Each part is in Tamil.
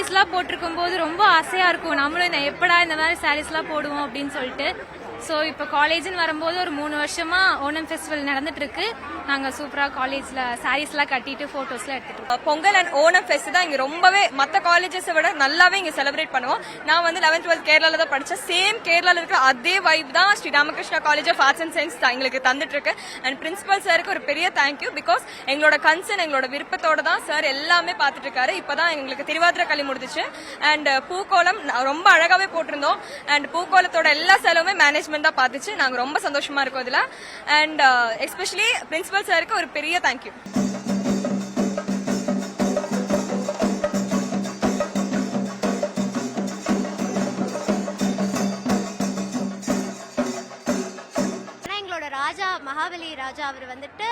சாரீஸ்லாம் போட்டிருக்கும் போது ரொம்ப ஆசையா இருக்கும். நம்மளும் எப்படா இந்த மாதிரி சாரீஸ்லாம் போடுவோம் அப்படின்னு சொல்லிட்டு. ஸோ இப்போ காலேஜ்னு வரும்போது ஒரு 3 வருஷமா ஓணம் ஃபெஸ்டிவல் நடந்துட்டு இருக்கு. நாங்கள் சூப்பராக காலேஜில் சாரீஸ்லாம் கட்டிட்டு ஃபோட்டோஸ்லாம் எடுத்துட்டு இருக்கோம். பொங்கல் அண்ட் ஓணம் ஃபெஸ்ட் தான் இங்கே ரொம்பவே மற்ற காலேஜஸை விட நல்லாவே இங்கே செலிப்ரேட் பண்ணுவோம். நான் வந்து 11th 12th கேரளாவில் தான் படித்தேன். சேம் கேரளாவில் இருக்கிற அதே வைப் தான் Sri Ramakrishna college of arts and science தான் எங்களுக்கு தந்துட்டு இருக்கு. அண்ட் பிரின்சிபல் சாருக்கு ஒரு பெரிய தேங்க்யூ. பிகாஸ் எங்களோட கன்சர்ன் எங்களோட விருப்பத்தோட தான் சார் எல்லாமே பார்த்துட்டு இருக்காரு. இப்போதான் எங்களுக்கு திருவாதிரை களி முடிஞ்சிச்சு. அண்ட் பூக்கோலம் ரொம்ப அழகாவே போட்டிருந்தோம். அண்ட் பூக்கோலத்தோட எல்லா செலவுமே மேனேஜ்மெண்ட் தான் பார்த்துச்சு. நாங்க ரொம்ப சந்தோஷமா இருக்கோம் இதுல. அண்ட் எஸ்பெஷலி பிரின்சிபல் சாருக்கு ஒரு பெரிய தேங்க்யூ. ராஜா மகாபலி ராஜா அவர் வந்துட்டு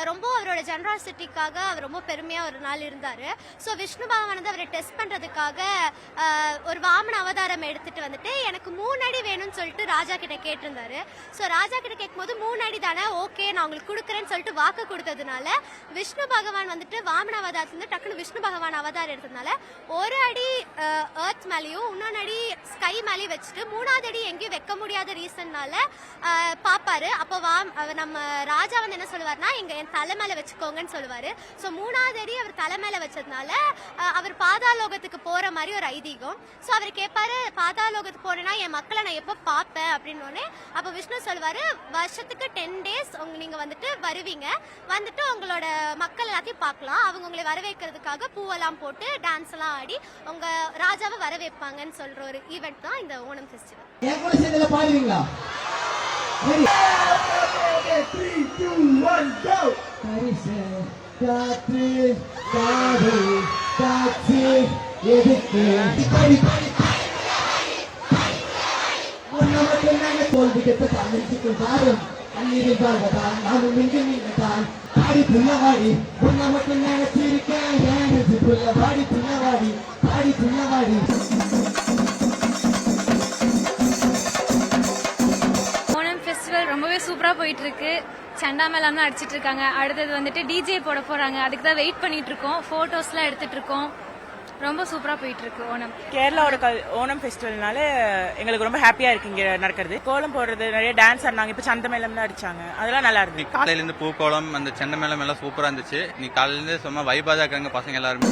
ரொம்ப அவரோட ஜெனராசிட்டிக்காக அவர் ரொம்ப பெருமையா ஒரு நாள் இருந்தாரு. ஸோ விஷ்ணு பகவான் வந்து அவரை டெஸ்ட் பண்றதுக்காக ஒரு வாமன அவதாரம் எடுத்துட்டு வந்துட்டு எனக்கு 3 அடி வேணும்னு சொல்லிட்டு ராஜா கிட்ட கேட்டிருந்தாரு. ஸோ ராஜா கிட்ட கேட்கும்போது 3 அடி தானே, ஓகே நான் உங்களுக்கு கொடுக்குறேன்னு சொல்லிட்டு வாக்கு கொடுத்ததுனால விஷ்ணு பகவான் வந்துட்டு வாமன அவதாரத்துல டக்குனு விஷ்ணு பகவான் அவதாரம் எடுத்ததுனால 1 அடி எர்த் மேலேயும் 1 அடி ஸ்கை மேலேயும் வச்சுட்டு 3வது அடி எங்கேயும் வைக்க முடியாத ரீசன்னால பாப்பாரு. அப்போ நம்ம ராஜா வந்து என்ன சொல்லுவாருன்னா என் தலை மேல வச்சுக்கோங்கன்னு சொல்லுவாரு. ஸோ 3வது அடி அவர் தலை மேல வச்சதுனால அவர் பாதாளோகத்துக்கு போற மாதிரி ஒரு ஐதீகம். ஸோ அவர் கேட்பாரு, பாதாளோகத்துக்கு போறேன்னா என் மக்களை நான் எப்போ பார்ப்பேன் அப்படின்னு. அப்போ விஷ்ணு சொல்லுவாரு, வருஷத்துக்கு 10 days நீங்க வந்துட்டு வருவீங்க, வந்துட்டு உங்களோட மக்கள் எல்லாத்தையும் பார்க்கலாம், அவங்க உங்களை வரவேற்கிறதுக்காக பூவெல்லாம் போட்டு டான்ஸ் எல்லாம் ஆடி உங்க ராஜாவை வரவேற்பாங்கன்னு சொல்ற ஒரு ஈவெண்ட் தான் இந்த Onam festival. Ready? Okay, 3, 2, 1, go! ரொம்பவே சூப்பரா போயிட்டு இருக்கு. சண்டா மேளம்லாம் அடிச்சிட்டு இருக்காங்க. அடுத்தது வந்துட்டு டிஜே போட போறாங்க. அதுக்கு தான் வெயிட் பண்ணிட்டு இருக்கோம். போட்டோஸ்லாம் எடுத்துட்டு இருக்கோம். ரொம்ப சூப்பரா போயிட்டு இருக்கு ஓணம். கேரளாவோட ஓணம் ஃபெஸ்டிவல்னால எங்களுக்கு ரொம்ப ஹாப்பியா இருக்கு இங்க நடக்கிறது. கோலம் போடுறது, நிறைய டான்ஸ் ஆடினாங்க. இப்ப சந்த மேளம் தான் அடிச்சாங்க. அதெல்லாம் நல்லா இருக்கு. காலையில இருந்து பூக்கோலம், அந்த செண்டை மேளம் எல்லாம் சூப்பரா இருந்துச்சு. நீ காலையில இருந்து சும்மா வைபாதா இருக்காங்க பசங்க எல்லாருமே.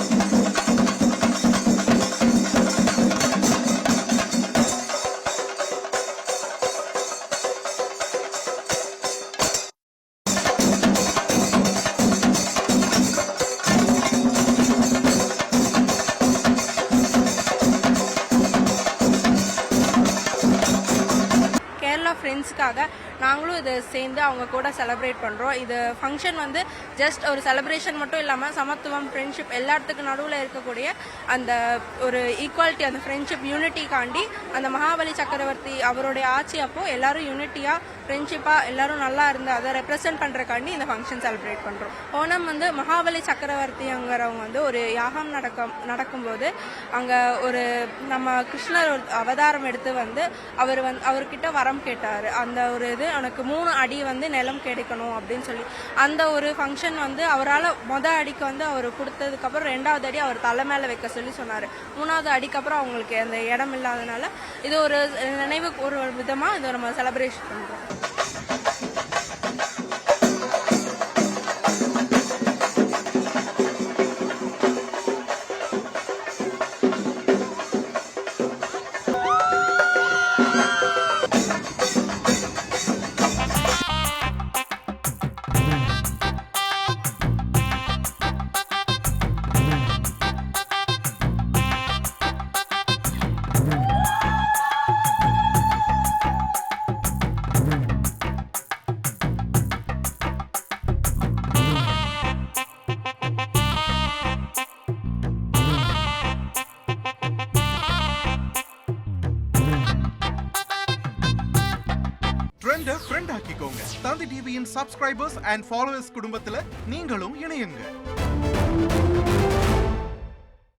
ஃப்ரெண்ட்ஸுக்காக நாங்களும் இதை சேர்ந்து அவங்க கூட செலிப்ரேட் பண்ணுறோம். இது ஃபங்க்ஷன் வந்து ஜஸ்ட் ஒரு செலிப்ரேஷன் மட்டும் இல்லாமல் சமத்துவம், ஃப்ரெண்ட்ஷிப் எல்லாத்துக்கு நடுவில் இருக்கக்கூடிய அந்த ஒரு ஈக்குவாலிட்டி, அந்த ஃப்ரெண்ட்ஷிப் யூனிட்டிக்காண்டி அந்த மகாபலி சக்கரவர்த்தி அவருடைய ஆட்சி அப்போ எல்லாரும் யூனிட்டியாக ஃப்ரெண்ட்ஷிப்பாக எல்லாரும் நல்லா இருந்து அதை ரெப்ரசென்ட் பண்ணுறக்காண்டி இந்த ஃபங்க்ஷன் செலிப்ரேட் பண்ணுறோம். ஓணம் வந்து மகாபலி சக்கரவர்த்திங்கிறவங்க வந்து ஒரு யாகம் நடக்கும்போது அங்கே ஒரு நம்ம கிருஷ்ணர் ஒரு அவதாரம் எடுத்து வந்து அவர்கிட்ட வரம் கேட்டார். அந்த ஒரு இது எனக்கு 3 அடி வந்து நிலம் கிடைக்கணும் அப்படின்னு சொல்லி அந்த ஒரு ஃபங்க்ஷன் வந்து அவரால் அடிக்கு வந்து அவர் கொடுத்ததுக்கப்புறம் 2வது அடி அவர் தலை மேலே வைக்க சொல்லி சொன்னார். 3வது அடிக்கு அப்புறம் அவங்களுக்கு அந்த இடம் இல்லாதனால இது ஒரு நினைவு ஒரு விதமாக இதை நம்ம செலிப்ரேஷன் பண்ணுறோம். ஃப்ரெண்ட் ஆக்கிக்கோங்க. தந்தி டிவியின் சப்ஸ்கிரைபர்ஸ் அண்ட் ஃபாலோவர்ஸ் குடும்பத்துல நீங்களும் இணையுங்க.